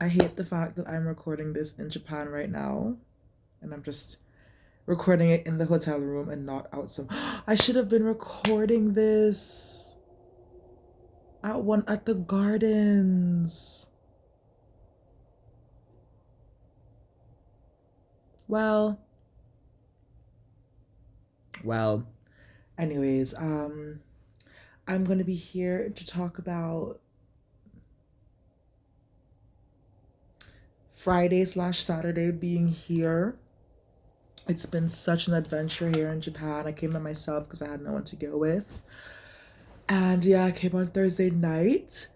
I hate the fact that I'm recording this in Japan right now, and I'm just recording it in the hotel room and not out some. I should have been recording this at the gardens. Well, well. Anyways, I'm gonna be here to talk about Friday/Saturday being here. It's been such an adventure here in Japan. I came by myself because I had no one to go with. And yeah, I came on Thursday night.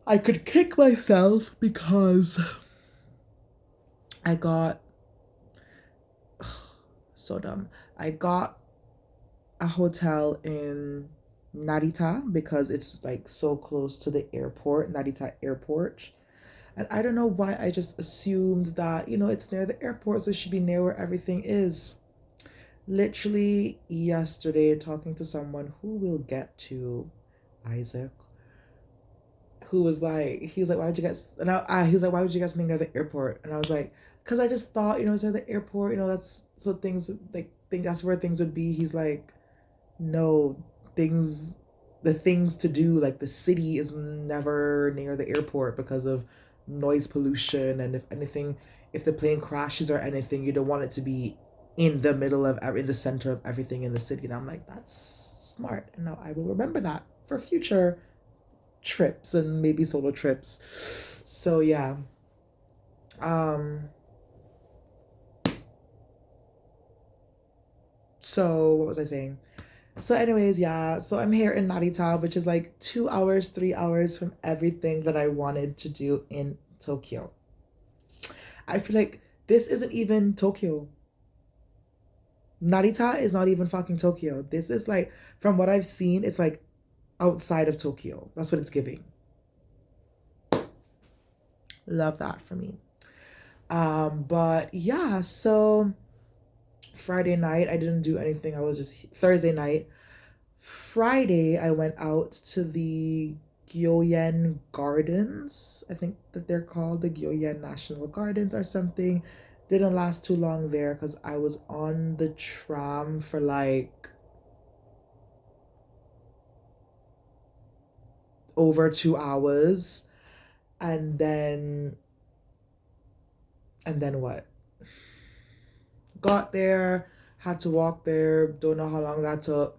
I could kick myself because I got so dumb. I got a hotel in Narita because it's like so close to the airport, Narita Airport. And I don't know why I just assumed that, it's near the airport, so it should be near where everything is. Literally yesterday, talking to someone who will get to Isaac, he was like, why would you guys, and he was like, why would you guys something near the airport? And I was like, because I just thought, it's near the airport, that's so things, like, think that's where things would be. He's like, no, things, the things to do, like the city is never near the airport because of noise pollution. And if anything, if the plane crashes or anything, you don't want it to be in the middle of, in the center of everything in the city. And I'm like, that's smart. And now I will remember that for future trips and maybe solo trips. So yeah. Um so what was I saying? So anyways, yeah. So I'm here in Narita, which is like 2 hours, 3 hours from everything that I wanted to do in Tokyo. I feel like this isn't even Tokyo. Narita is not even fucking Tokyo. This is like, from what I've seen, it's like outside of Tokyo. That's what it's giving. Love that for me. But yeah, so Friday night I didn't do anything. I was just Thursday night. Friday I went out to the Gyoen Gardens. I think that they're called the Gyoen National Gardens or something. Didn't last too long there because I was on the tram for like over 2 hours. And then what? Got there, had to walk there, don't know how long that took.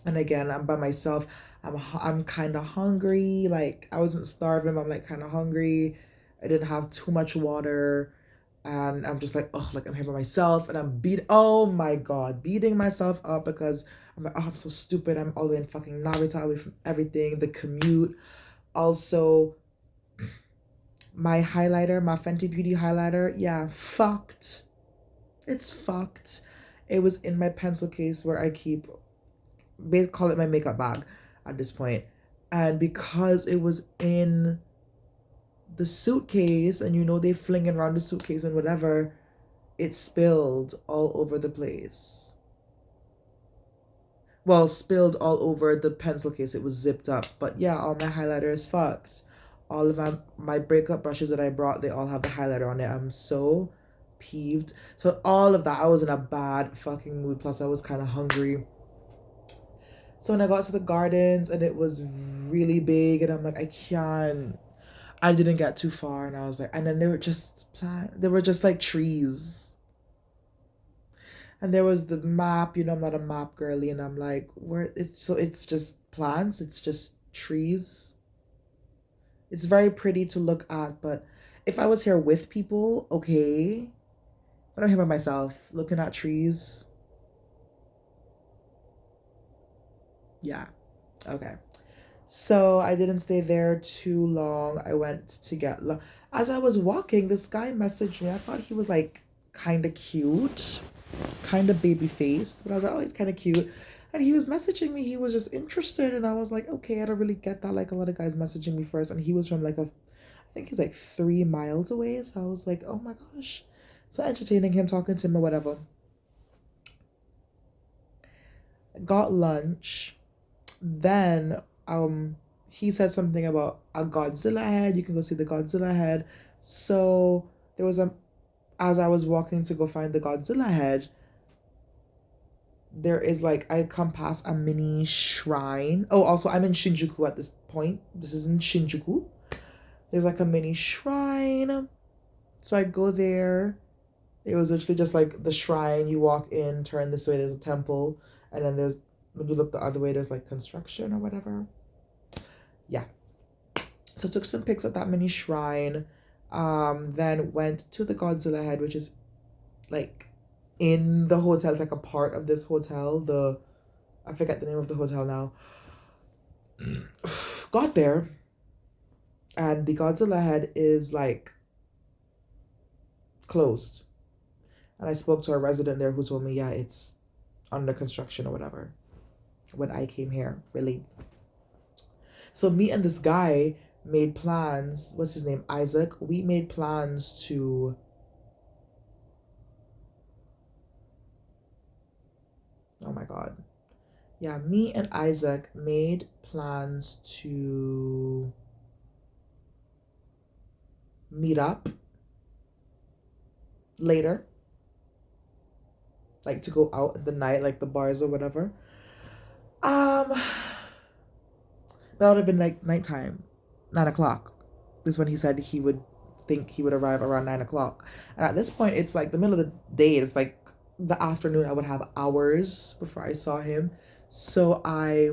And again, I'm by myself. I'm kind of hungry. Like, I wasn't starving, but I'm like kind of hungry. I didn't have too much water, and I'm just like, oh, like I'm here by myself, and oh my god, beating myself up because I'm like, oh, I'm so stupid. I'm all in fucking Narita, away from everything, the commute. Also, my highlighter, my Fenty Beauty highlighter, yeah, fucked. It's fucked. It was in my pencil case where I keep, they call it my makeup bag at this point. And because it was in the suitcase, and they flinging around the suitcase and whatever, it spilled all over the place. Well, spilled all over the pencil case. It was zipped up. But yeah, all my highlighter is fucked. All of my breakup brushes that I brought, they all have the highlighter on it. I'm so peeved. So all of that, I was in a bad fucking mood. Plus, I was kind of hungry. So when I got to the gardens and it was really big, and I'm like, I can't. I didn't get too far, and I was like, and then they were just like trees. And there was the map, I'm not a map girly, and I'm like, where it's just plants, it's just trees. It's very pretty to look at, but if I was here with people, okay. But I'm here by myself, looking at trees. Yeah. Okay. So I didn't stay there too long. I went to as I was walking, this guy messaged me. I thought he was like kind of cute, kind of baby faced, but I was like, oh, he's kind of cute. And he was messaging me. He was just interested, and I was like, okay, I don't really get that. Like a lot of guys messaging me first, and he was from like I think he's like 3 miles away. So I was like, oh my gosh, so entertaining him, talking to him or whatever. Got lunch, then he said something about a Godzilla head. You can go see the Godzilla head. So there was a, as I was walking to go find the Godzilla head, there is like, I come past a mini shrine. Oh, also I'm in Shinjuku at this point. This is in Shinjuku. There's like a mini shrine. So I go there. It was literally just like the shrine. You walk in, turn this way, there's a temple, and then there's, when you look the other way, there's like construction or whatever. Yeah. So took some pics at that mini shrine. Then went to the Godzilla head, which is like in the hotel. It's like a part of this hotel. I forget the name of the hotel now. Got there, and the Godzilla head is like closed. And I spoke to a resident there who told me, yeah, it's under construction or whatever. When I came here, really. So me and this guy made plans. What's his name? Isaac. We made plans to oh my god. Yeah, me and Isaac made plans to meet up later. Like to go out in the night, like the bars or whatever. Um that would have been like nighttime. 9 o'clock is when he said he would think he would arrive around 9 o'clock. And at this point it's like the middle of the day. It's like the afternoon. I would have hours before I saw him. So I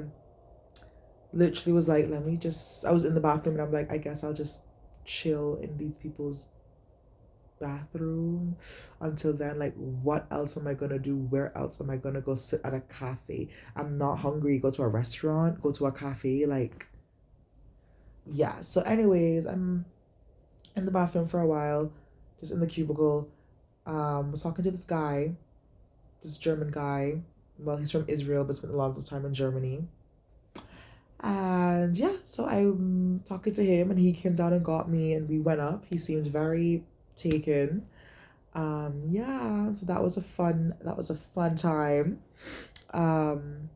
literally was like, let me just, I was in the bathroom and I'm like, I guess I'll just chill in these people's bathroom until then. Like, what else am I gonna do? Where else am I gonna go sit at a cafe? I'm not hungry. Go to a restaurant, go to a cafe. Like, yeah. So anyways, I'm in the bathroom for a while, just in the cubicle. Was talking to this guy, this German guy. Well, he's from Israel, but spent a lot of the time in Germany. And yeah, so I'm talking to him, and he came down and got me, and we went up. He seemed very taken. Yeah, so that was a fun time. Um,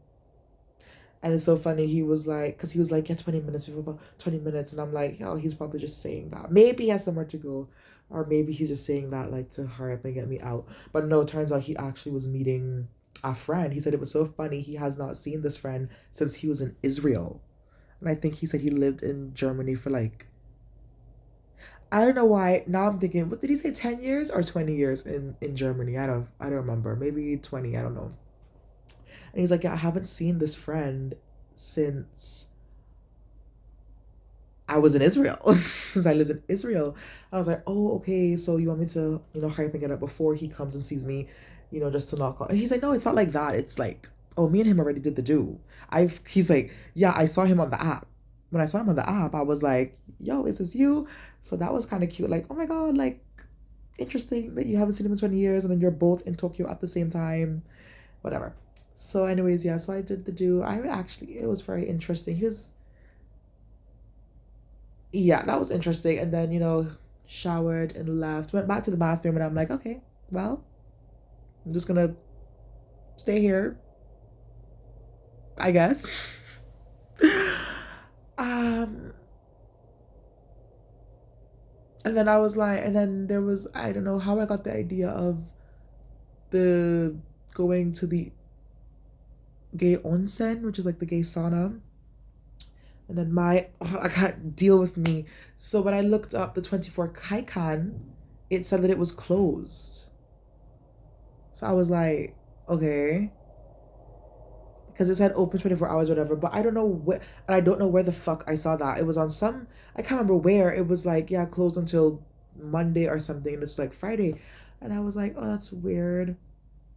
and it's so funny. He was like, because he was like, yeah, 20 minutes. We have about 20 minutes, and I'm like, oh, he's probably just saying that. Maybe he has somewhere to go, or maybe he's just saying that like to hurry up and get me out. But no, it turns out he actually was meeting a friend. He said it was so funny. He has not seen this friend since he was in Israel. And I think he said he lived in Germany for like, I don't know why. Now I'm thinking, what did he say, 10 years or 20 years in Germany? I don't remember. Maybe 20, I don't know. And he's like, yeah, I haven't seen this friend since I was in Israel, since I lived in Israel. And I was like, oh, okay, so you want me to, hurry up and get up before he comes and sees me, just to knock on. And he's like, no, it's not like that. It's like, oh, me and him already did the do. He's like, yeah, I saw him on the app. When I saw him on the app, I was like, yo, is this you? So that was kind of cute. Like, oh my God, like, interesting that you haven't seen him in 20 years and then you're both in Tokyo at the same time. Whatever. So, anyways, yeah, so I did the do. It was very interesting. Yeah, that was interesting. And then, showered and left, went back to the bathroom, and I'm like, okay, well, I'm just gonna stay here, I guess. um, and then I was like, and then there was, I don't know how I got the idea of the going to the gay onsen, which is like the gay sauna. And then I can't deal with me. So when I looked up the 24 Kaikan, it said that it was closed. So I was like, okay. Because it said open 24 hours, whatever. But I don't know and I don't know where the fuck I saw that. It was on I can't remember where. It was like, yeah, closed until Monday or something. And it's like Friday. And I was like, oh, that's weird.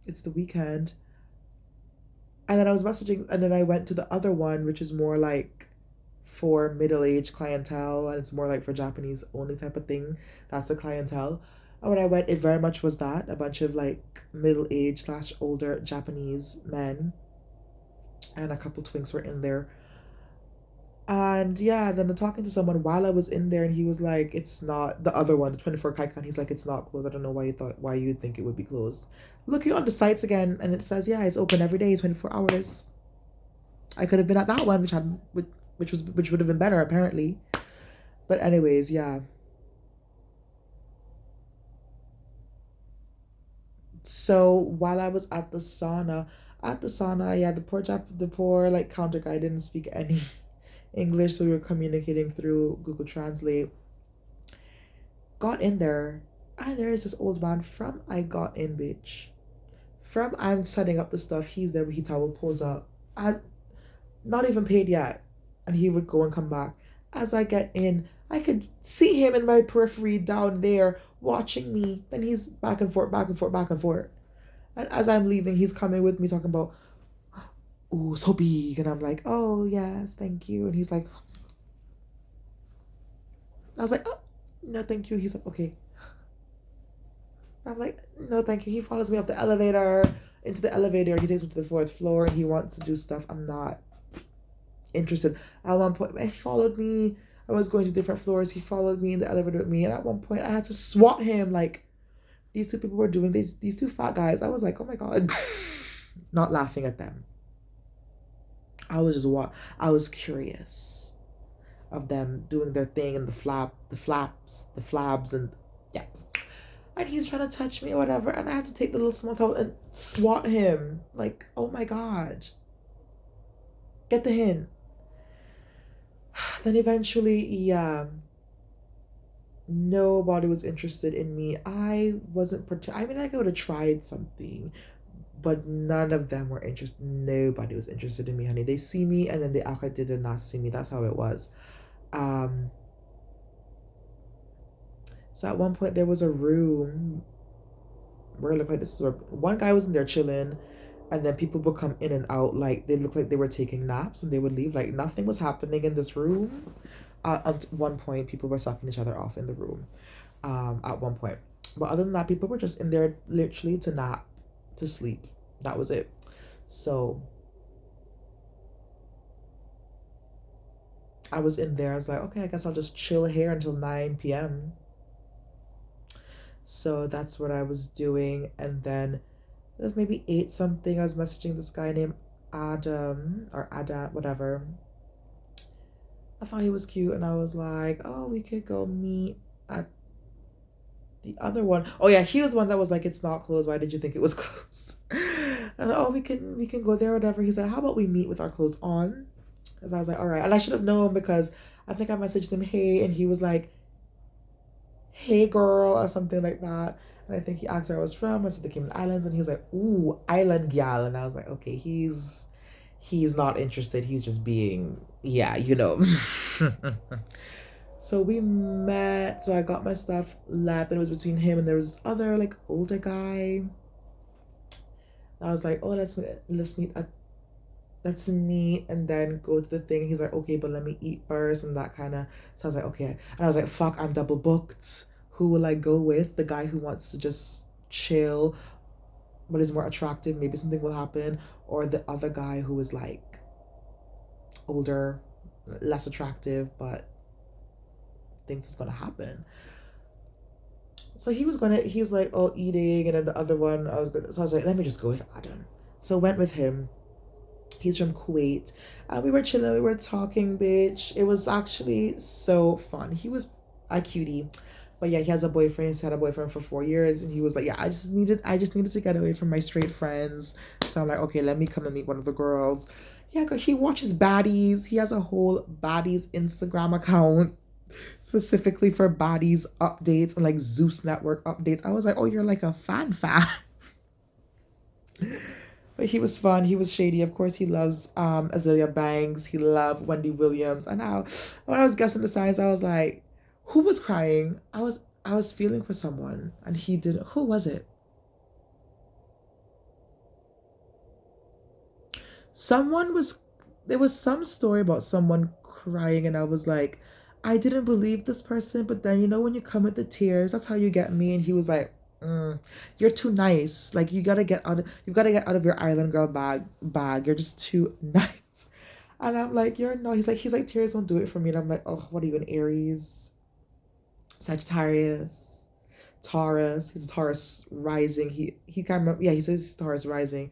It's the weekend. And then I was messaging, and then I went to the other one, which is more like for middle-aged clientele, and it's more like for Japanese only type of thing. That's the clientele. And when I went, it very much was that, a bunch of like middle-aged slash older Japanese men, and a couple twinks were in there. And yeah, then I'm talking to someone while I was in there, and he was like, it's not the other one, the 24 Kaikan. He's like, it's not closed. I don't know why you'd think it would be closed. Looking on the sites again, and it says, yeah, it's open every day, 24 hours. I could have been at that one, which would have been better apparently. But anyways, yeah. So while I was at the sauna, yeah, the poor like counter guy didn't speak any English, so we were communicating through Google Translate. Got in there, and there is this old man from I got in, bitch. From I'm setting up the stuff, he's there, he towel pulls up. I not even paid yet, and he would go and come back. As I get in, I could see him in my periphery down there watching me. Then he's back and forth, back and forth, back and forth. And as I'm leaving, he's coming with me talking about, "Oh, so big," and I'm like, "Oh yes, thank you." And he's like, I was like, "Oh, no, thank you." He's like, "Okay." I'm like, "No, thank you." He follows me up the elevator, into the elevator. He takes me to the fourth floor, and he wants to do stuff I'm not interested. At one point, he followed me. I was going to different floors. He followed me in the elevator with me, and at one point, I had to swat him. Like these two people were doing these two fat guys. I was like, "Oh my god," not laughing at them. I was just what I was curious of them doing their thing and the flabs, and yeah. And he's trying to touch me or whatever, and I had to take the little small towel and swat him. Like, oh my god, get the hint. Then eventually, yeah, nobody was interested in me. I wasn't. I mean, I would have tried something, but none of them were interested. Nobody was interested in me, honey. They see me and then they act like they did not see me. That's how it was. Um, so at one point there was a room where it looked like this is where one guy was in there chilling, and then people would come in and out like they looked like they were taking naps and they would leave like nothing was happening in this room. At one point, people were sucking each other off in the room. At one point, but other than that, people were just in there literally to nap, to sleep. That was it. So I was in there. I was like, okay, I guess I'll just chill here until 9 p.m. So that's what I was doing. And then it was maybe 8 something. I was messaging this guy named Adam or Ada, whatever. I thought he was cute and I was like, oh, we could go meet at the other one. Oh yeah, he was the one that was like, it's not closed. Why did you think it was closed? And oh, we can go there, or whatever. He's like, how about we meet with our clothes on? Because I was like, all right. And I should have known because I think I messaged him, hey, and he was like, hey girl, or something like that. And I think he asked where I was from. I said the Cayman Islands, and he was like, ooh, island gal. And I was like, okay, he's not interested. He's just being, yeah, you know. So we met. So I got my stuff, left, and it was between him and there was other like older guy. I was like, oh, let's meet and then go to the thing. He's like, okay, but let me eat first and that kind of. So I was like, okay. And I was like, fuck, I'm double booked. Who will I go with? The guy who wants to just chill, but is more attractive. Maybe something will happen, or the other guy who is like older, less attractive, but thinks it's gonna happen. So he's like, oh, eating, and then the other one, so I was like, let me just go with Adam. So went with him. He's from Kuwait. We were chilling, we were talking, bitch. It was actually so fun. He was a cutie. But yeah, he has a boyfriend. He's had a boyfriend for 4 years, and he was like, "Yeah, I just needed to get away from my straight friends." So I'm like, "Okay, let me come and meet one of the girls." Yeah, he watches baddies. He has a whole baddies Instagram account specifically for baddies updates and like Zeus Network updates. I was like, "Oh, you're like a fan." But he was fun. He was shady. Of course, he loves Azealia Banks. He loved Wendy Williams. And now, when I was guessing the signs, I was like, who was crying? I was feeling for someone, and he didn't. Who was it? Someone was. There was some story about someone crying, and I was like, I didn't believe this person. But then when you come with the tears, that's how you get me. And he was like, you're too nice. Like you gotta get out of your island girl bag. You're just too nice. And I'm like, you're no. He's like, tears don't do it for me. And I'm like, oh, what are you, an Aries, Sagittarius, Taurus? He's a Taurus rising. He can't remember. Yeah, he says he's Taurus rising.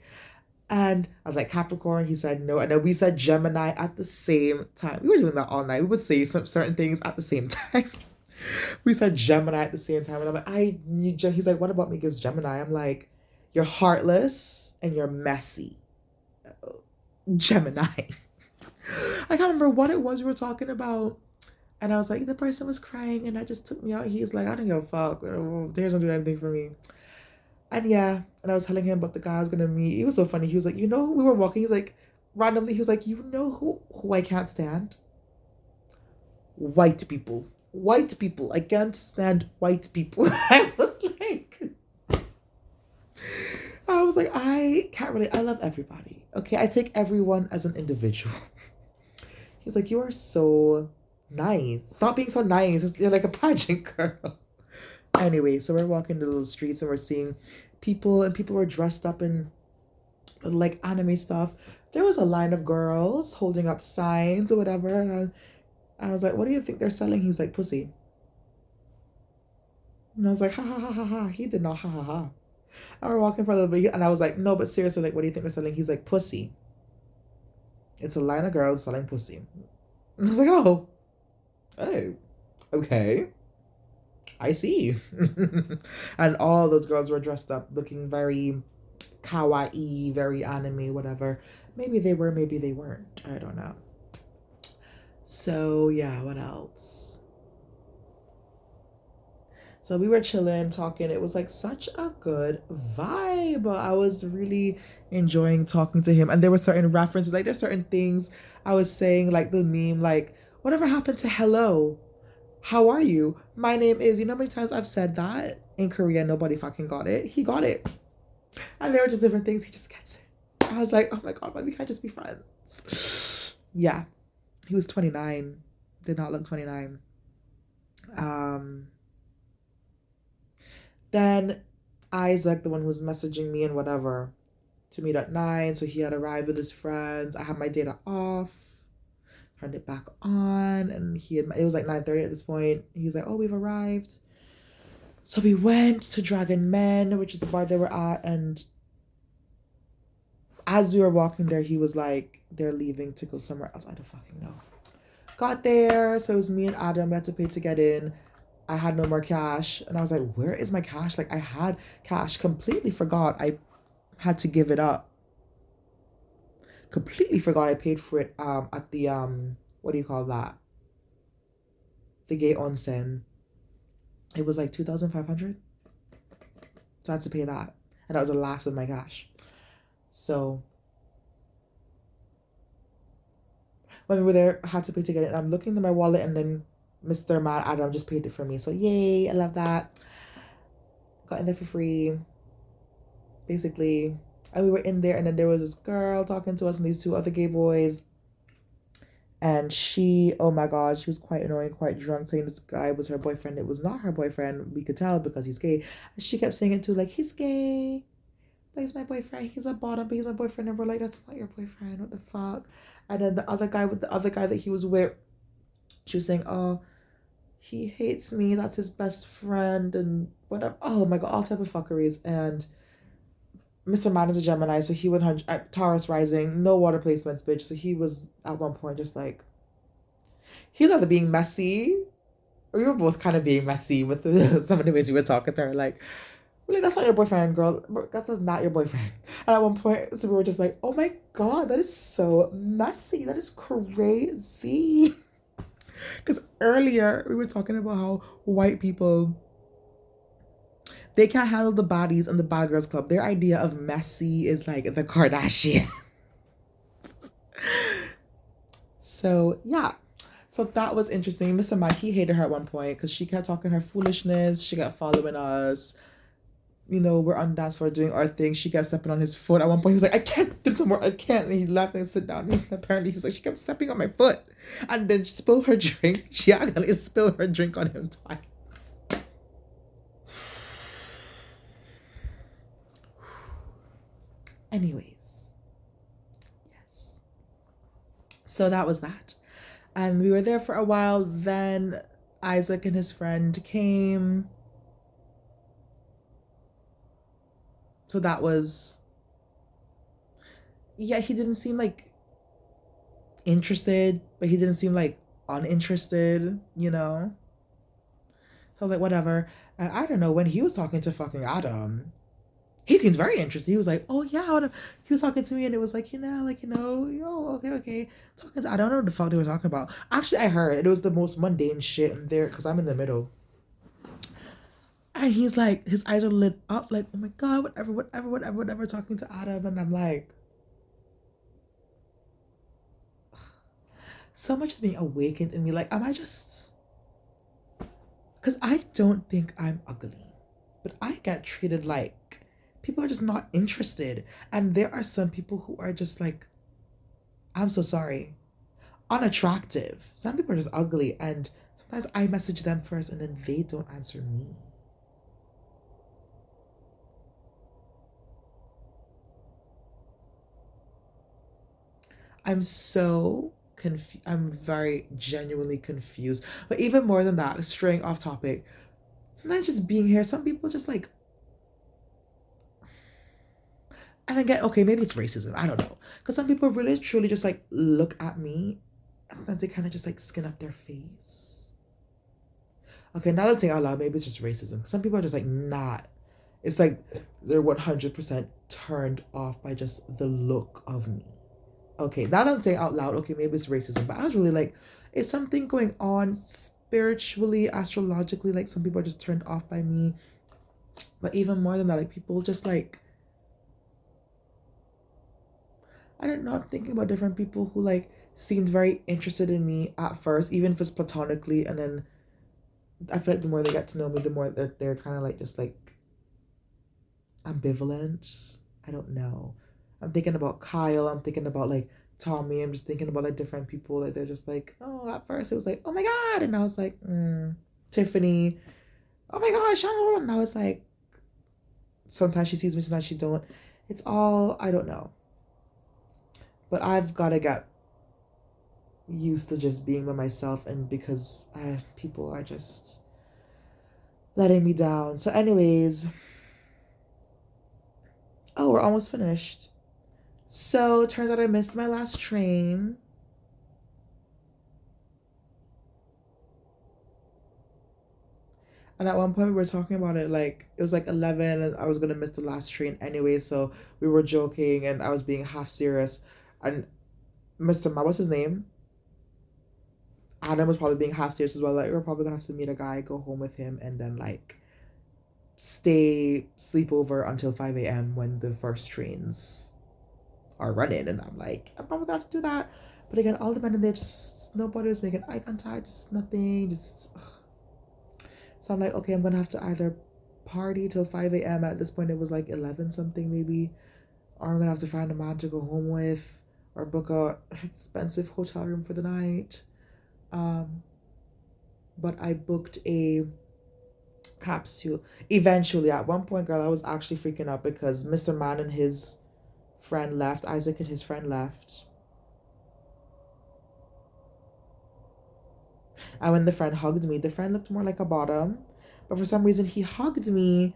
And I was like, Capricorn. He said no. And then we said Gemini at the same time. We were doing that all night. We would say some certain things at the same time. We said Gemini at the same time. And I'm like, I need Gemini. He's like, what about me gives Gemini? I'm like, you're heartless and you're messy. Gemini. I can't remember what it was we were talking about. And I was like, the person was crying and that just took me out. He's like, I don't give a fuck. Tears don't do anything for me. And yeah, and I was telling him about the guy I was gonna meet. It was so funny. He was like, you know, we were walking. He's like, randomly, he was like, you know who I can't stand? White people. White people. I can't stand white people. I was like, I can't really. I love everybody. Okay, I take everyone as an individual. He's like, you are so nice. Stop being so nice. You're like a pageant girl. Anyway, so we're walking the little streets and we're seeing people, and people were dressed up in like anime stuff. There was a line of girls holding up signs or whatever. And I was like, what do you think they're selling? He's like, pussy. And I was like, ha ha ha ha ha. He did not ha ha ha. And we're walking for a little bit, and I was like, no, but seriously, like, what do you think they're selling? He's like, pussy. It's a line of girls selling pussy. And I was like, oh, okay. I see. And all those girls were dressed up looking very kawaii, very anime, whatever. Maybe they were, maybe they weren't. I don't know. So, yeah, what else? So we were chilling, talking. It was like such a good vibe. I was really enjoying talking to him. And there were certain references, like there's certain things I was saying, like the meme, like, whatever happened to hello? How are you? My name is, you know how many times I've said that in Korea, nobody fucking got it. He got it. And there were just different things. He just gets it. I was like, oh my God, why we can't just be friends? Yeah. He was 29. Did not look 29. Then Isaac, the one who was messaging me and whatever, to meet at 9. So he had arrived with his friends. I had my data off. Turned it back on, and it was like 9:30 at this point. He was like, oh, we've arrived. So we went to Dragon Men, which is the bar they were at, and as we were walking there, he was like, they're leaving to go somewhere else. I don't fucking know. Got there, so it was me and Adam. We had to pay to get in. I had no more cash, and I was like, where is my cash? Like, I had cash, completely forgot I had to give it up. Completely forgot I paid for it at the what do you call that? The gay onsen. It was like 2,500. So I had to pay that. And that was the last of my cash. So when we were there, I had to pay to get it. And I'm looking at my wallet, and then Mr. Matt Adam just paid it for me. So yay, I love that. Got in there for free. Basically. And we were in there, and then there was this girl talking to us and these two other gay boys. And she, oh my God, she was quite annoying, quite drunk, saying this guy was her boyfriend. It was not her boyfriend. We could tell because he's gay. And she kept saying it too, like, he's gay, but he's my boyfriend. He's a bottom, but he's my boyfriend. And we're like, that's not your boyfriend. What the fuck? And then the other guy that he was with, she was saying, oh, he hates me. That's his best friend and whatever. Oh my God, all type of fuckeries. And Mr. Man is a Gemini, so he would Taurus rising, no water placements, bitch. So he was at one point just like, he was either being messy, or we were both kind of being messy with some of the ways we were talking to her. Like, really, that's not your boyfriend, girl. That's not your boyfriend. And at one point, so we were just like, oh my God, that is so messy. That is crazy. Because earlier we were talking about how white people, they can't handle the baddies in the bad girls club. Their idea of messy is like the Kardashians. So yeah. So that was interesting. Mr. Mike, he hated her at one point because she kept talking her foolishness. She kept following us. You know, we're on dance floor doing our thing. She kept stepping on his foot. At one point, he was like, I can't do no more. I can't. And he left and sit down. And apparently, he was like, she kept stepping on my foot. And then she spilled her drink. She actually spilled her drink on him twice. Anyways, yes. So that was that. And we were there for a while. Then Isaac and his friend came. So that was yeah, he didn't seem like interested, but he didn't seem like uninterested, you know? So I was like, whatever. And I don't know, when he was talking to fucking Adam, he seemed very interested. He was like, oh yeah, he was talking to me and it was like, oh, okay, okay. Talking to, I don't know what the fuck they were talking about. Actually, I heard it was the most mundane shit in there because I'm in the middle. And he's like, his eyes are lit up, like, oh my God, whatever, talking to Adam. And I'm like, so much is being awakened in me. Like, am I just, because I don't think I'm ugly, but I get treated like people are just not interested. And there are some people who are just like, I'm so sorry, unattractive. Some people are just ugly. And sometimes I message them first and then they don't answer me. I'm so confused. I'm very genuinely confused. But even more than that, straying off topic, sometimes just being here, some people just like, and again, okay, maybe it's racism. I don't know. Because some people really truly just like look at me and sometimes they kind of just like skin up their face. Okay, now let's say out loud, maybe it's just racism. Some people are just like not. It's like they're 100% turned off by just the look of me. Okay, now that I'm saying out loud, okay, maybe it's racism, but I was really like, is something going on spiritually, astrologically? Like some people are just turned off by me. But even more than that, like people just like, I don't know, I'm thinking about different people who like seemed very interested in me at first, even if it's platonically, and then I feel like the more they get to know me, the more that they're kind of like just like ambivalent. I don't know. I'm thinking about Kyle. I'm thinking about like Tommy. I'm just thinking about like different people. Like they're just like, oh, at first it was like, oh my God. And I was like, Tiffany. Oh my gosh. And I was like, sometimes she sees me, sometimes she don't. It's all, I don't know. But I've got to get used to just being by myself and because people are just letting me down. So, anyways, oh, we're almost finished. So, turns out I missed my last train. And at one point we were talking about it like it was like 11 and I was gonna miss the last train anyway, so we were joking and I was being half serious. And Mr. Ma, what's his name? Adam was probably being half serious as well. Like we're probably gonna have to meet a guy, go home with him, and then like sleep over until 5 a.m. when the first trains are running. And I'm like, I'm probably gonna have to do that. But again, all the men in there just nobody was making eye contact, just nothing, just ugh. So I'm like, okay, I'm gonna have to either party till 5 a.m. At this point, it was like 11 something maybe, or I'm gonna have to find a man to go home with, or book a expensive hotel room for the night. Um, but I booked a capsule. Eventually, at one point, girl, I was actually freaking out because Mr. Man and his friend left. Isaac and his friend left. And when the friend hugged me, the friend looked more like a bottom. But for some reason, he hugged me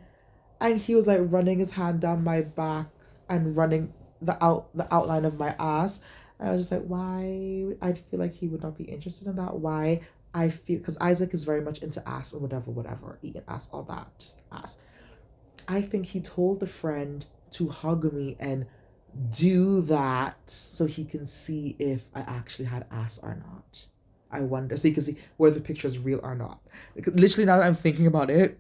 and he was like running his hand down my back and running the outline of my ass. And I was just like, why? I feel like he would not be interested in that. Why? I feel because Isaac is very much into ass and whatever, eating ass, all that, just ass. I think he told the friend to hug me and do that so he can see if I actually had ass or not. I wonder, so you can see whether the picture is real or not. Like, literally, now that I'm thinking about it,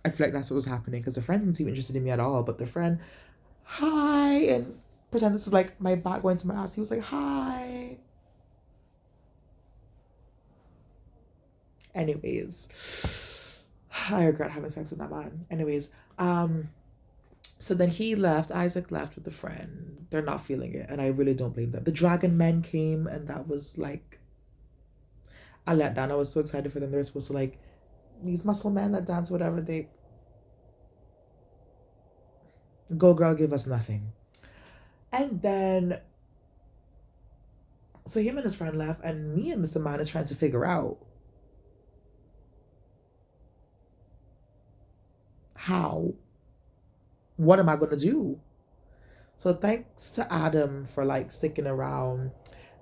I feel like that's what was happening because the friend didn't seem interested in me at all. But the friend, hi, and pretend this is like my back going to my ass. He was like, hi. Anyways, I regret having sex with that man. Anyways, so then he left. Isaac left with the friend. They're not feeling it, and I really don't blame them. The dragon men came, and that was like a letdown. I was so excited for them. They were supposed to like these muscle men that dance, whatever. They go girl, give us nothing. And then so him and his friend left, and me and Mr. Man is trying to figure out how. What am I gonna do? So thanks to Adam for like sticking around.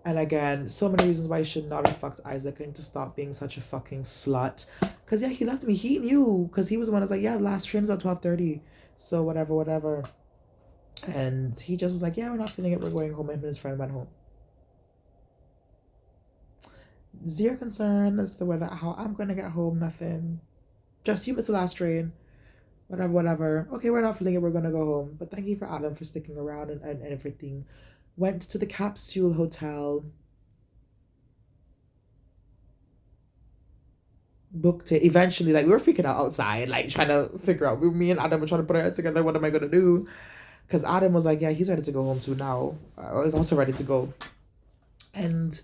And again, so many reasons why I should not have fucked Isaac. I need to stop being such a fucking slut. Cause yeah, he left me. He knew. Cause he was the one that's like, yeah, last train's at 12:30. So whatever, whatever. And he just was like, yeah, we're not feeling it. We're going home. And his friend went home. Zero concern as to whether how I'm gonna get home. Nothing. Just you missed the last train. Whatever, whatever. Okay, we're not feeling it. We're gonna go home. But thank you for Adam for sticking around and everything. Went to the Capsule Hotel. Booked it. Eventually, like we were freaking out outside, like trying to figure out. Me and Adam were trying to put our heads together. What am I gonna do? Because Adam was like, yeah, he's ready to go home too now. He's also ready to go. And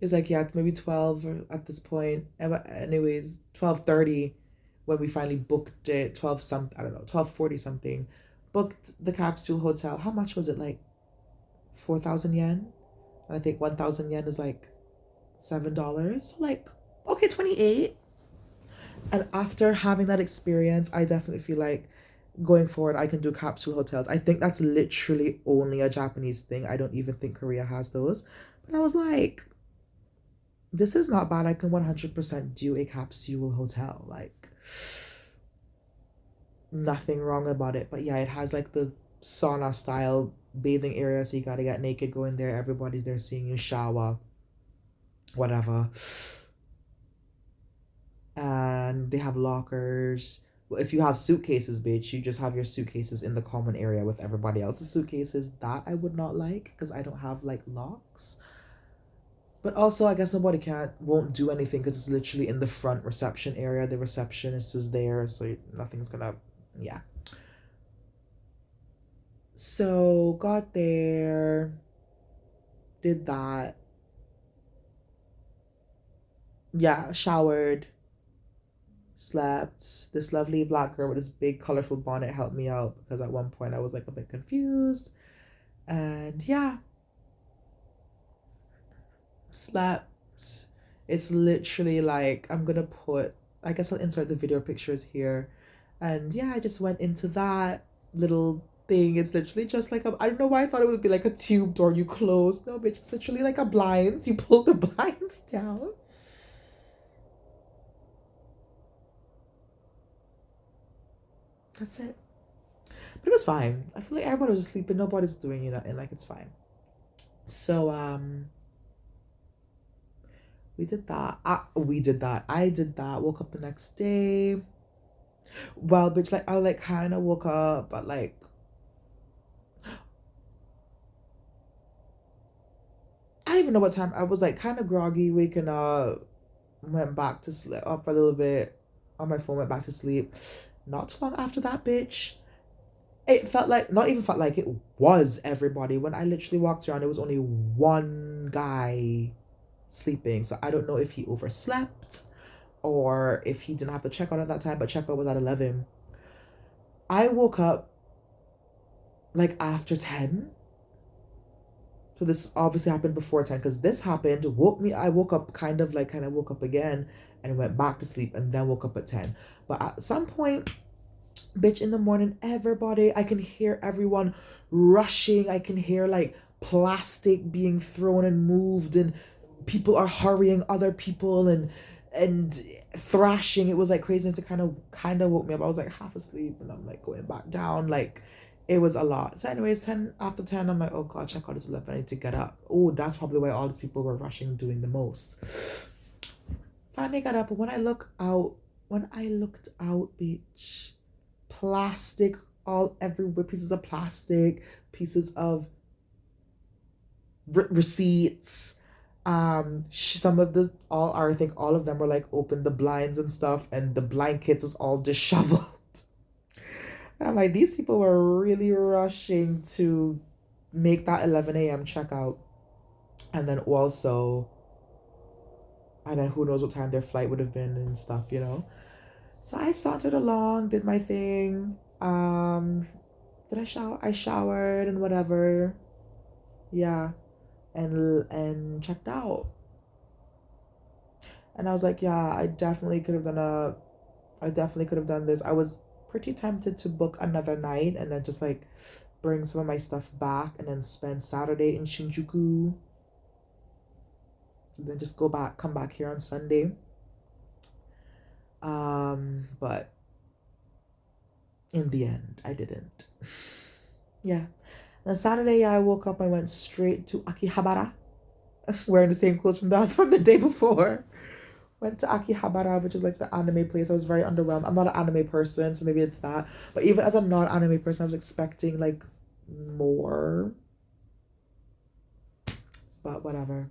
it's like, yeah, maybe 12 at this point. Anyways, 12:30 when we finally booked it. 12 something, I don't know, 12:40 something. Booked the Capsule Hotel. How much was it? Like 4,000 yen? And I think 1,000 yen is like $7. So like, okay, 28. And after having that experience, I definitely feel like going forward, I can do capsule hotels. I think that's literally only a Japanese thing. I don't even think Korea has those. But I was like, this is not bad. I can 100% do a capsule hotel. Like, nothing wrong about it. But yeah, it has like the sauna style bathing area. So you gotta get naked, go in there. Everybody's there seeing you shower, whatever. And they have lockers. Well, if you have suitcases, bitch, you just have your suitcases in the common area with everybody else's suitcases. That I would not like because I don't have like locks. But also, I guess nobody won't do anything because it's literally in the front reception area. The receptionist is there, so nothing's gonna, yeah. So got there, did that. Yeah, showered, slept. This lovely black girl with this big colorful bonnet helped me out because at one point I was like a bit confused. And yeah, slept. It's literally like I'm gonna put, I guess I'll insert the video pictures here. And yeah, I just went into that little thing. It's literally just like I don't know why I thought it would be like a tube door you close. No, bitch, it's literally like a blinds. You pull the blinds down. That's it. But it was fine. I feel like everybody was asleep, but nobody's doing nothing. Like it's fine. So we did that. We did that. I did that. Woke up the next day. Well, bitch, like I like kind of woke up, but like I don't even know what time. I was like kind of groggy, waking up. Went back to sleep up for a little bit on my phone. Went back to sleep. Not too long after that, bitch. It felt like not even felt like it was everybody. When I literally walked around, it was only one guy sleeping. So I don't know if he overslept or if he didn't have to check out at that time, but checkout was at 11. I woke up like after 10. So this obviously happened before 10 because this happened, woke me. I woke up kind of woke up again and went back to sleep and then woke up at 10. But at some point, bitch, in the morning, everybody, I can hear everyone rushing. I can hear like plastic being thrown and moved, and people are hurrying other people and thrashing. It was like craziness. It kind of woke me up. I was like half asleep and I'm like going back down. Like it was a lot. So anyways, 10 after 10, I'm like, oh god, check out, it's 11. I need to get up. Oh, that's probably why all these people were rushing, doing the most. Finally got up, but when I looked out, bitch, plastic all everywhere, pieces of plastic, pieces of receipts. Some of the all are, I think all of them were like open the blinds and stuff, and the blankets is all disheveled. And I'm like, these people were really rushing to make that 11 a.m. checkout. And then also, and then who knows what time their flight would have been and stuff. So I sauntered along, did my thing. Did I shower? I showered and whatever. Yeah. And checked out. And I was like, yeah, I definitely could have done this. I was pretty tempted to book another night and then just like bring some of my stuff back and then spend Saturday in Shinjuku. And then just come back here on Sunday. But in the end, I didn't. Yeah. Then Saturday, I woke up and went straight to Akihabara, wearing the same clothes from the day before. Went to Akihabara, which is like the anime place. I was very underwhelmed. I'm not an anime person, so maybe it's that. But even as a non-anime person, I was expecting like more. But whatever.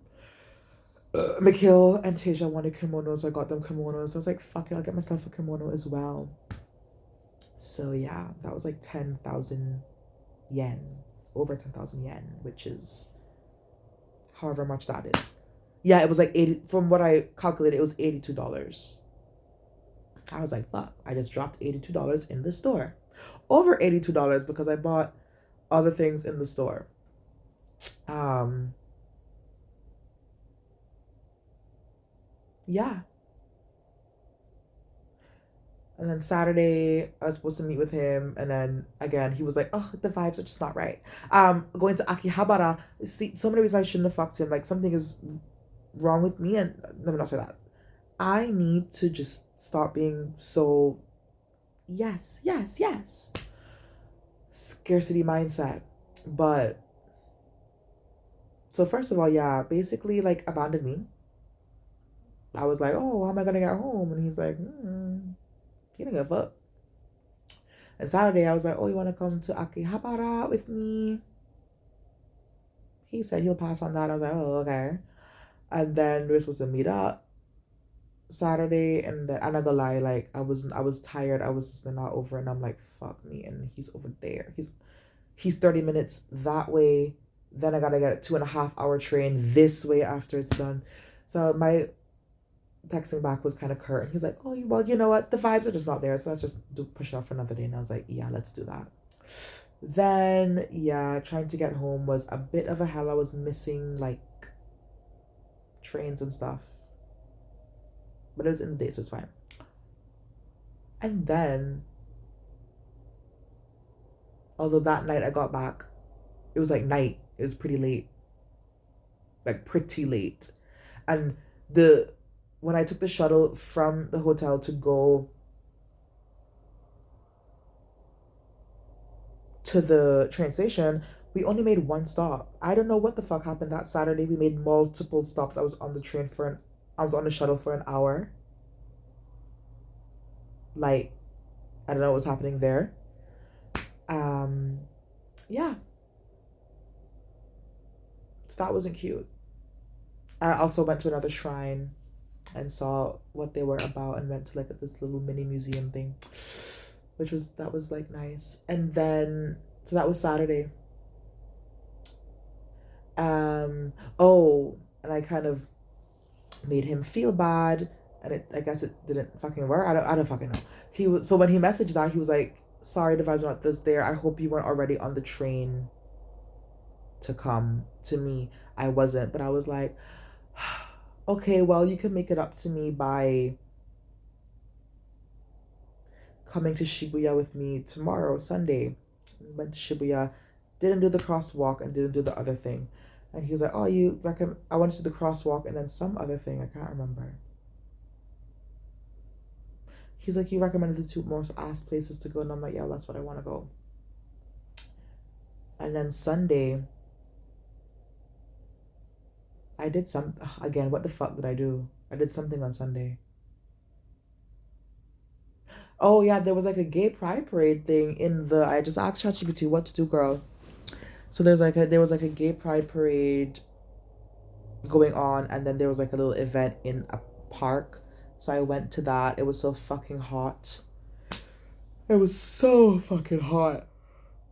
Mikhail and Tasia wanted kimonos, so I got them kimonos. So I was like, fuck it, I'll get myself a kimono as well. So yeah, that was like 10,000 yen. Over 10,000 yen, which is however much that is. Yeah, it was like 80, from what I calculated, it was $82. I was like, fuck, I just dropped $82 in the store. Over $82 because I bought other things in the store. Yeah. And then Saturday, I was supposed to meet with him, and then again, he was like, "Oh, the vibes are just not right." Going to Akihabara. See, so many reasons I shouldn't have fucked him. Like something is wrong with me, and let me not say that. I need to just stop being so yes, yes, yes. Scarcity mindset. But so first of all, yeah, basically like abandoned me. I was like, "Oh, how am I gonna get home?" And he's like, "He didn't give a fuck." And Saturday, I was like, "Oh, you want to come to Akihabara with me?" He said he'll pass on that. I was like, "Oh, okay." And then we were supposed to meet up Saturday, and then I'm not gonna lie, like I was tired. I was just not over, and I'm like, "Fuck me!" And he's over there. He's 30 minutes that way. Then I gotta get a 2.5 hour train this way after it's done. So my texting back was kind of curt. He's like, "Oh, well, you know what? The vibes are just not there. So let's just push it off for another day." And I was like, "Yeah, let's do that." Then, yeah, trying to get home was a bit of a hell. I was missing like trains and stuff, but it was in the day, so it's fine. And then, although that night I got back, it was like night. It was pretty late, like pretty late. And the when I took the shuttle from the hotel to go to the train station, we only made one stop. I don't know what the fuck happened that Saturday. We made multiple stops. I was on the shuttle for an hour. Like, I don't know what was happening there. Um, yeah, so that wasn't cute. I also went to another shrine and saw what they were about and went to like this little mini museum thing, that was like nice. And then so that was Saturday. Oh, and I kind of made him feel bad, and I guess it didn't fucking work. I don't fucking know. He was so when he messaged that, he was like, "Sorry, the vibes not this there. I hope you weren't already on the train to come to me." I wasn't, but I was like, "Okay, well, you can make it up to me by coming to Shibuya with me tomorrow, Sunday." Went to Shibuya, didn't do the crosswalk and didn't do the other thing. And he was like, "Oh, you recommend?" I went to do the crosswalk and then some other thing. I can't remember. He's like, "You recommended the two most ass places to go," and I'm like, "Yeah, that's what I want to go." And then Sunday, I did some again. What the fuck did I do? I did something on Sunday. Oh yeah, there was like a gay pride parade thing in the. I just asked ChatGPT what to do, girl. So there was like a gay pride parade going on, and then there was like a little event in a park. So I went to that. It was so fucking hot. It was so fucking hot.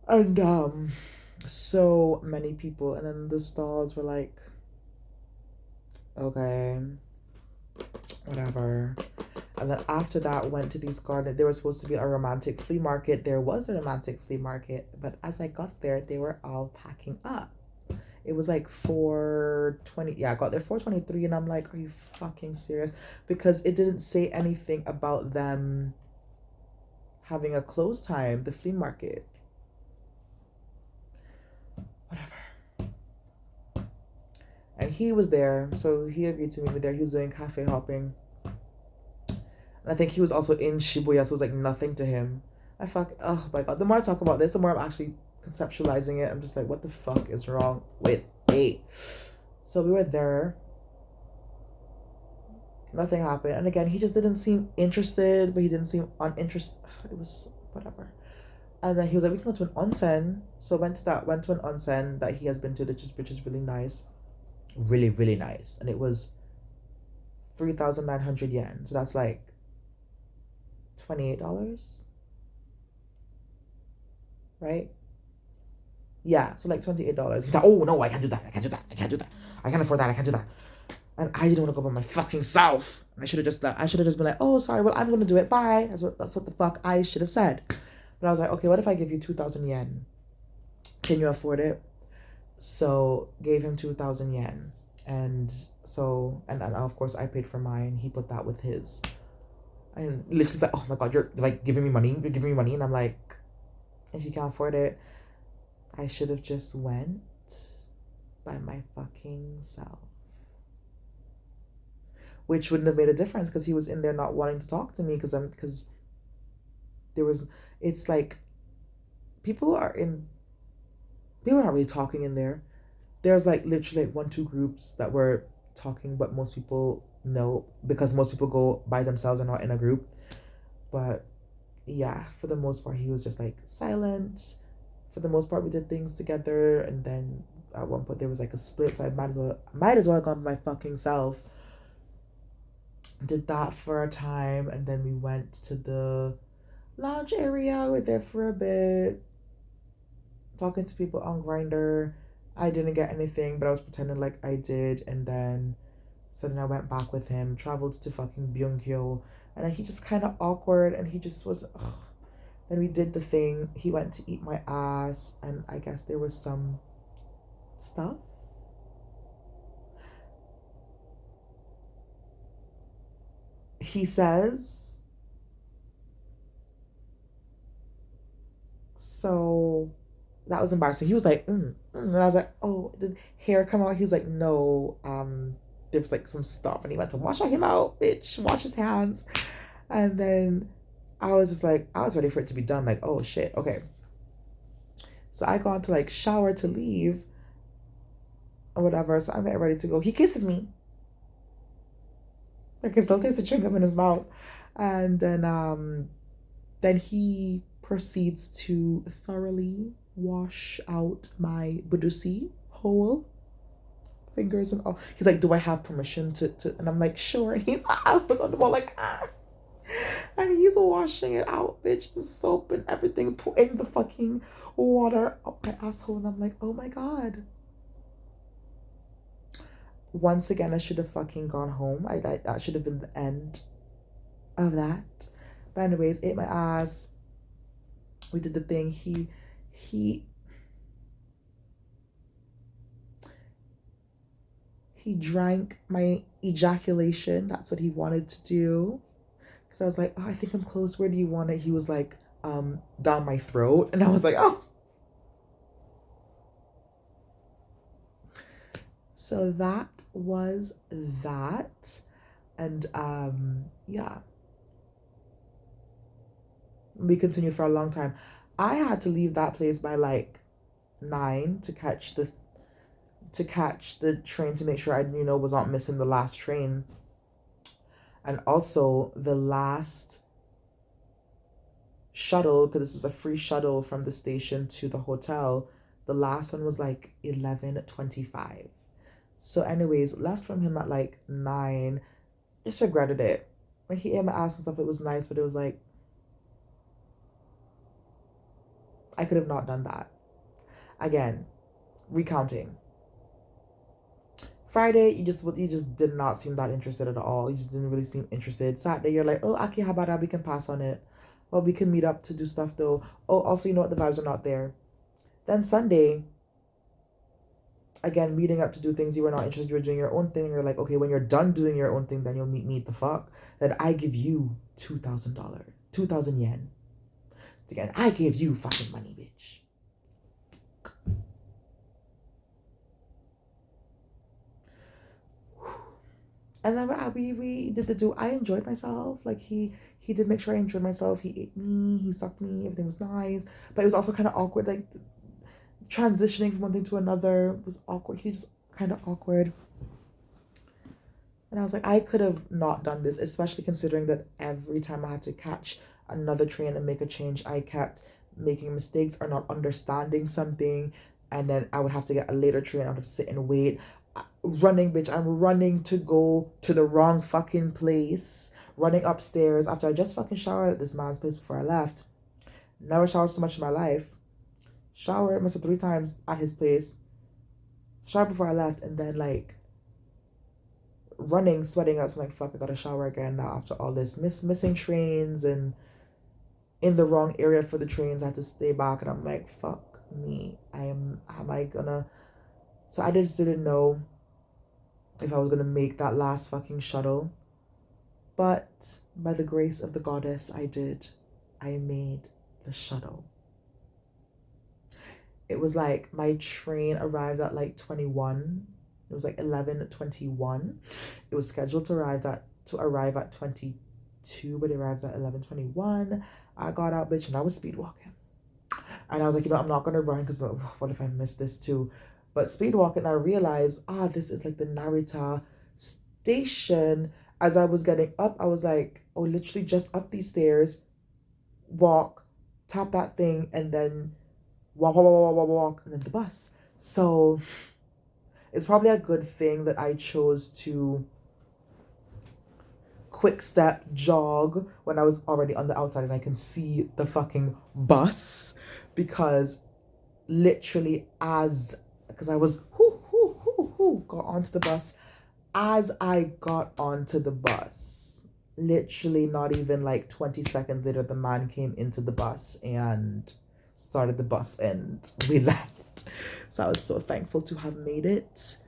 And so many people, and then the stalls were like, okay, whatever. And then after that went to these gardens. There was supposed to be a romantic flea market. There was a romantic flea market, but as I got there, they were all packing up. It was like 4:20. Yeah, I got there 4:23, and I'm like, are you fucking serious? Because it didn't say anything about them having a close time, the flea market. And he was there, so he agreed to meet me there. He was doing cafe hopping. And I think he was also in Shibuya, so it was like nothing to him. Oh my god. The more I talk about this, the more I'm actually conceptualizing it. I'm just like, what the fuck is wrong with me? So we were there. Nothing happened. And again, he just didn't seem interested, but he didn't seem uninterested. It was whatever. And then he was like, we can go to an onsen. So went to an onsen that he has been to, which is really nice. Really, really nice. And it was 3,900 yen. So that's like $28. Right? Yeah, so like $28. He's like, oh no, I can't do that. I can't do that. I can't do that. I can't afford that. I can't do that. And I didn't want to go by my fucking self. I should have just been like, oh sorry, well I'm gonna do it. Bye. That's what the fuck I should have said. But I was like, okay, what if I give you 2,000 yen? Can you afford it? So gave him 2,000 yen. And of course I paid for mine. He put that with his. And literally like, oh my god, you're like giving me money. You're giving me money. And I'm like, if you can't afford it, I should have just went by my fucking self. Which wouldn't have made a difference because he was in there not wanting to talk to me because there was, it's like people are not really talking in there. There's like literally like 1-2 groups that were talking, but most people know because most people go by themselves and not in a group. But yeah, for the most part he was just like silent. For the most part we did things together, and then at one point there was like a split, so I might as well have gone by my fucking self. Did that for a time, and then we went to the lounge area. We were there for a bit, talking to people on Grindr. I didn't get anything, but I was pretending like I did, and then I went back with him, traveled to fucking Byungkyo, and then he just kind of awkward, and he just was. Ugh. Then we did the thing. He went to eat my ass, and I guess there was some stuff. He says. So that was embarrassing. He was like, and I was like, oh, did hair come out? He was like, no, there was like some stuff, and he went to wash him out, bitch, wash his hands, and then I was just like, I was ready for it to be done, like, oh shit, okay. So I got to like shower to leave or whatever. So I'm getting ready to go. He kisses me. Like he still tastes the chewing gum in his mouth, and then he proceeds to thoroughly wash out my budusi hole, fingers and all. He's like, do I have permission to and I'm like, sure. And I was on the wall like, ah. And he's washing it out, bitch, the soap and everything, putting the fucking water up my asshole. And I'm like, oh my god. Once again, I should have fucking gone home. That should have been the end of that. But anyways, ate my ass. We did the thing. He drank my ejaculation. That's what he wanted to do. Because I was like, oh, I think I'm close. Where do you want it? He was like, down my throat. And I was like, oh. So that was that. And yeah. We continued for a long time. I had to leave that place by like 9 to catch the train to make sure I was not missing the last train. And also the last shuttle, because this is a free shuttle from the station to the hotel. The last one was like 11:25. So anyways, left from him at like 9. Just regretted it. Like he ate my ass and stuff. It was nice, but it was like I could have not done that. Again, recounting. Friday, you just did not seem that interested at all. You just didn't really seem interested. Saturday, you're like, oh, Akihabara, we can pass on it. Well, we can meet up to do stuff though. Oh, also, you know what? The vibes are not there. Then Sunday, again, meeting up to do things you were not interested. You were doing your own thing. You're like, okay, when you're done doing your own thing, then you'll meet me. The fuck? Then I give you $2,000, 2,000 yen. Again, I gave you fucking money, bitch. And then we did the do. I enjoyed myself. Like he did make sure I enjoyed myself. He ate me. He sucked me. Everything was nice. But it was also kind of awkward. Like transitioning from one thing to another was awkward. He just kind of awkward. And I was like, I could have not done this, especially considering that every time I had to catch another train and make a change, I kept making mistakes or not understanding something. And then I would have to get a later train. I would have to sit and wait. Running, bitch. I'm running to go to the wrong fucking place. Running upstairs after I just fucking showered at this man's place before I left. Never showered so much in my life. Showered must have 3 times at his place. Showered before I left, and then like running, sweating out. So I'm like, fuck, I gotta shower again now after all this missing trains and in the wrong area for the trains. I had to stay back, and I'm like, fuck me. Am I gonna? So I just didn't know if I was gonna make that last fucking shuttle. But by the grace of the goddess, I did. I made the shuttle. It was like my train arrived at like 21. It was like 11:21. It was scheduled to arrive at 22, but it arrived at 11:21. I got out, bitch, and I was speed walking. And I was like, I'm not gonna run because what if I miss this too? But speed walking, I realized, this is like the Narita station. As I was getting up, I was like, oh, literally just up these stairs, walk, tap that thing, and then walk, and then the bus. So it's probably a good thing that I chose to quick step jog when I was already on the outside and I can see the fucking bus, because literally because I was got onto the bus. As I got onto the bus, literally not even like 20 seconds later, the man came into the bus and started the bus and we left. So I was so thankful to have made it.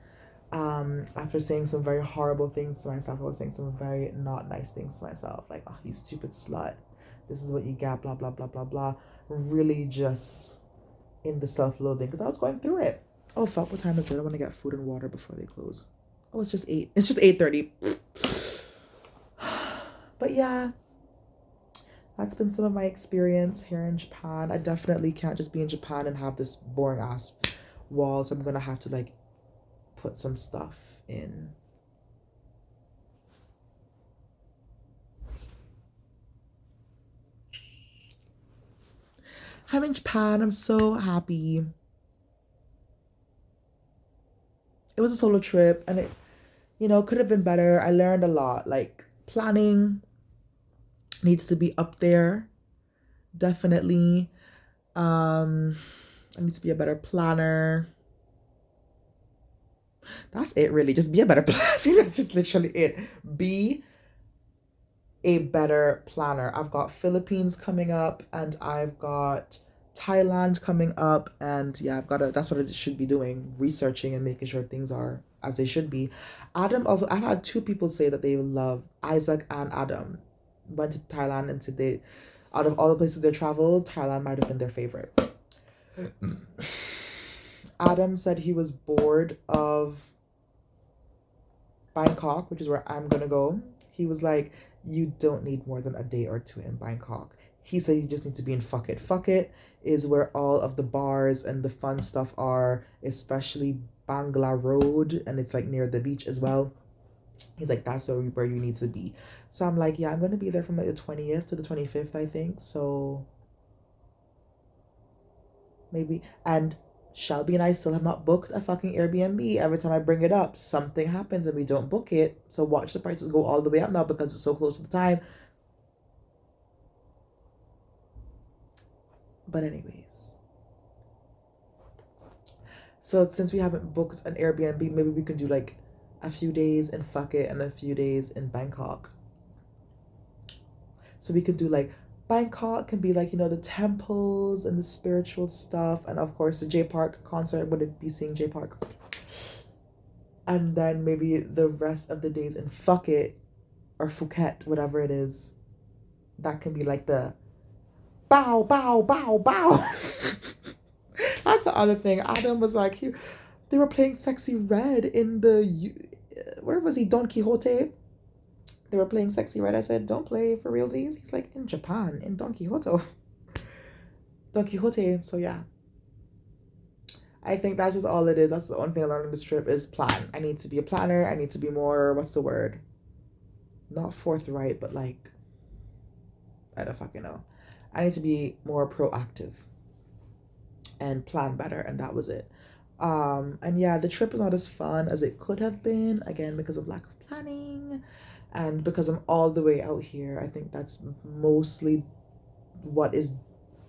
After saying some very horrible things to myself, I was saying some very not nice things to myself, like, oh, you stupid slut, this is what you get, blah blah blah blah blah. Really just in the self-loathing, because I was going through it. Oh fuck, what time is it? I want to get food and water before they close. Oh, it's just 8:30. But yeah, that's been some of my experience here in Japan. I definitely can't just be in Japan and have this boring ass wall, so I'm gonna have to like put some stuff in. I'm in Japan. I'm so happy. It was a solo trip and it, could have been better. I learned a lot. Like planning needs to be up there. Definitely. I need to be a better planner. That's it, really. Just be a better planner. That's just literally it. Be a better planner. I've got Philippines coming up and I've got Thailand coming up, and yeah, that's what I should be doing, researching and making sure things are as they should be. Adam also, I've had 2 people say that they love Isaac and Adam went to Thailand, and today, out of all the places they traveled, Thailand might have been their favorite. Adam said he was bored of Bangkok, which is where I'm gonna go. He was like, you don't need more than a day or 2 in Bangkok. He said you just need to be in Phuket. Phuket is where all of the bars and the fun stuff are, especially Bangla Road, and it's like near the beach as well. He's like, that's where you need to be. So I'm like, yeah, I'm gonna be there from like the 20th to the 25th, I think. So maybe. And Shelby and I still have not booked a fucking Airbnb. Every time I bring it up, something happens and we don't book it. So watch the prices go all the way up now because it's so close to the time. But anyways, so since we haven't booked an Airbnb, maybe we can do like a few days in Phuket and a few days in Bangkok. So we could do like Bangkok can be like, the temples and the spiritual stuff, and of course the J Park concert, would it be seeing J Park? And then maybe the rest of the days in Phuket or Phuket, whatever it is, that can be like the bow, bow, bow, bow. That's the other thing. Adam was like, they were playing Sexy Red in the where was he? Don Quixote. They were playing Sexy Red. I said, don't play for realsies. He's like, in Japan, in Don Quixote. Don Quixote. So yeah. I think that's just all it is. That's the only thing I learned on this trip is plan. I need to be a planner. I need to be more, what's the word? Not forthright, but like, I don't fucking know. I need to be more proactive and plan better. And that was it. And yeah, the trip was not as fun as it could have been, again, because of lack of planning and because I'm all the way out here. I think that's mostly what is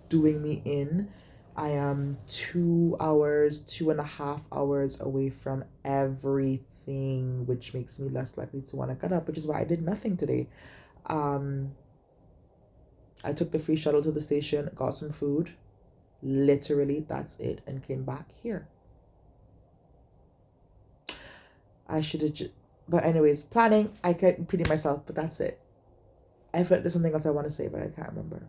doing me in. I am 2 hours, 2.5 hours away from everything, which makes me less likely to want to get up, which is why I did nothing today. Um, I took the free shuttle to the station, got some food. Literally, that's it, and came back here. I should have just, but anyways, planning, I kept repeating myself, but that's it. I feel like there's something else I want to say, but I can't remember.